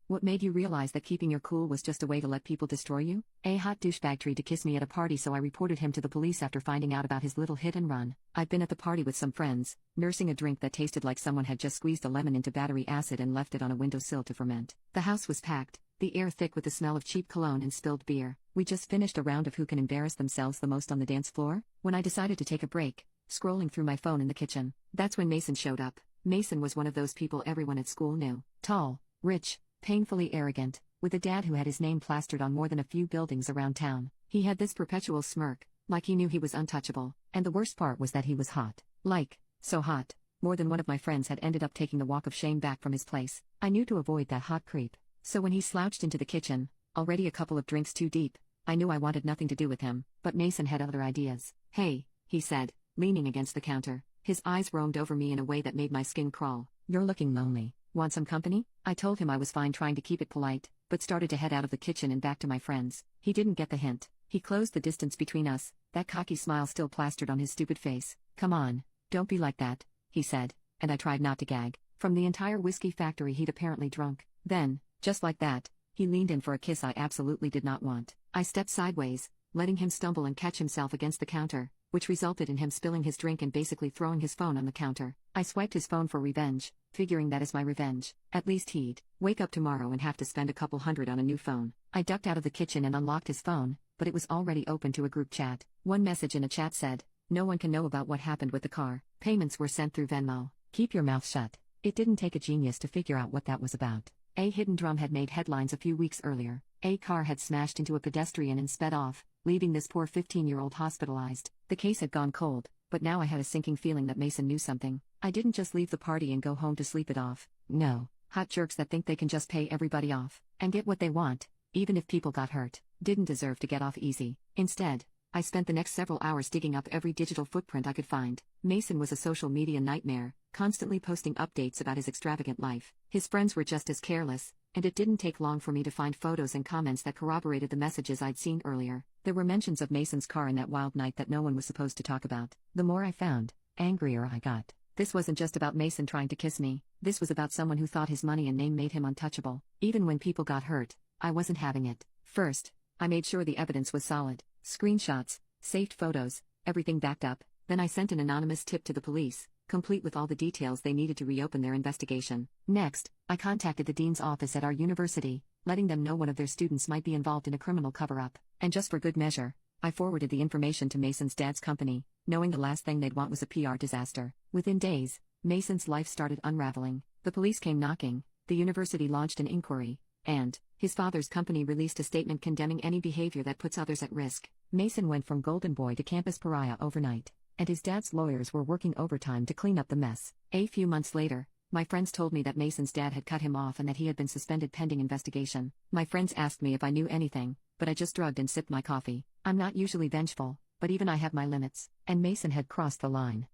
What made you realize that keeping your cool was just a way to let people destroy you? A hot douchebag tried to kiss me at a party, so I reported him to the police after finding out about his little hit and run. I'd been at the party with some friends, nursing a drink that tasted like someone had just squeezed a lemon into battery acid and left it on a windowsill to ferment. The house was packed, the air thick with the smell of cheap cologne and spilled beer. We just finished a round of who can embarrass themselves the most on the dance floor. When I decided to take a break, scrolling through my phone in the kitchen, that's when Mason showed up. Mason was one of those people everyone at school knew. Tall, rich, painfully arrogant, with a dad who had his name plastered on more than a few buildings around town. He had this perpetual smirk, like he knew he was untouchable, and the worst part was that he was hot. Like, so hot. More than one of my friends had ended up taking the walk of shame back from his place. I knew to avoid that hot creep. So when he slouched into the kitchen, already a couple of drinks too deep, I knew I wanted nothing to do with him, but Mason had other ideas. "Hey," he said, leaning against the counter. His eyes roamed over me in a way that made my skin crawl. "You're looking lonely. Want some company?" I told him I was fine, trying to keep it polite, but started to head out of the kitchen and back to my friends. He didn't get the hint. He closed the distance between us, that cocky smile still plastered on his stupid face. "Come on, don't be like that," he said, and I tried not to gag. From the entire whiskey factory he'd apparently drunk. Then, just like that, he leaned in for a kiss I absolutely did not want. I stepped sideways, letting him stumble and catch himself against the counter, which resulted in him spilling his drink and basically throwing his phone on the counter. I swiped his phone for revenge, figuring that as my revenge, at least he'd wake up tomorrow and have to spend a couple $100 on a new phone. I ducked out of the kitchen and unlocked his phone, but it was already open to a group chat. One message in a chat said, "No one can know about what happened with the car. Payments were sent through Venmo. Keep your mouth shut." It didn't take a genius to figure out what that was about. A hidden drum had made headlines a few weeks earlier. A car had smashed into a pedestrian and sped off, leaving this poor 15-year-old hospitalized. The case had gone cold, but now I had a sinking feeling that Mason knew something. I didn't just leave the party and go home to sleep it off. No, hot jerks that think they can just pay everybody off and get what they want, even if people got hurt, didn't deserve to get off easy. Instead, I spent the next several hours digging up every digital footprint I could find. Mason was a social media nightmare, constantly posting updates about his extravagant life. His friends were just as careless, and it didn't take long for me to find photos and comments that corroborated the messages I'd seen earlier. There were mentions of Mason's car in that wild night that no one was supposed to talk about. The more I found, angrier I got. This wasn't just about Mason trying to kiss me. This was about someone who thought his money and name made him untouchable. Even when people got hurt, I wasn't having it. First, I made sure the evidence was solid. Screenshots, saved photos, everything backed up. Then I sent an anonymous tip to the police, complete with all the details they needed to reopen their investigation. Next, I contacted the dean's office at our university, letting them know one of their students might be involved in a criminal cover-up. And just for good measure, I forwarded the information to Mason's dad's company, knowing the last thing they'd want was a PR disaster. Within days, Mason's life started unraveling. The police came knocking, the university launched an inquiry, and his father's company released a statement condemning any behavior that puts others at risk. Mason went from golden boy to campus pariah overnight, and his dad's lawyers were working overtime to clean up the mess. A few months later, my friends told me that Mason's dad had cut him off and that he had been suspended pending investigation. My friends asked me if I knew anything, but I just shrugged and sipped my coffee. I'm not usually vengeful, but even I have my limits, and Mason had crossed the line.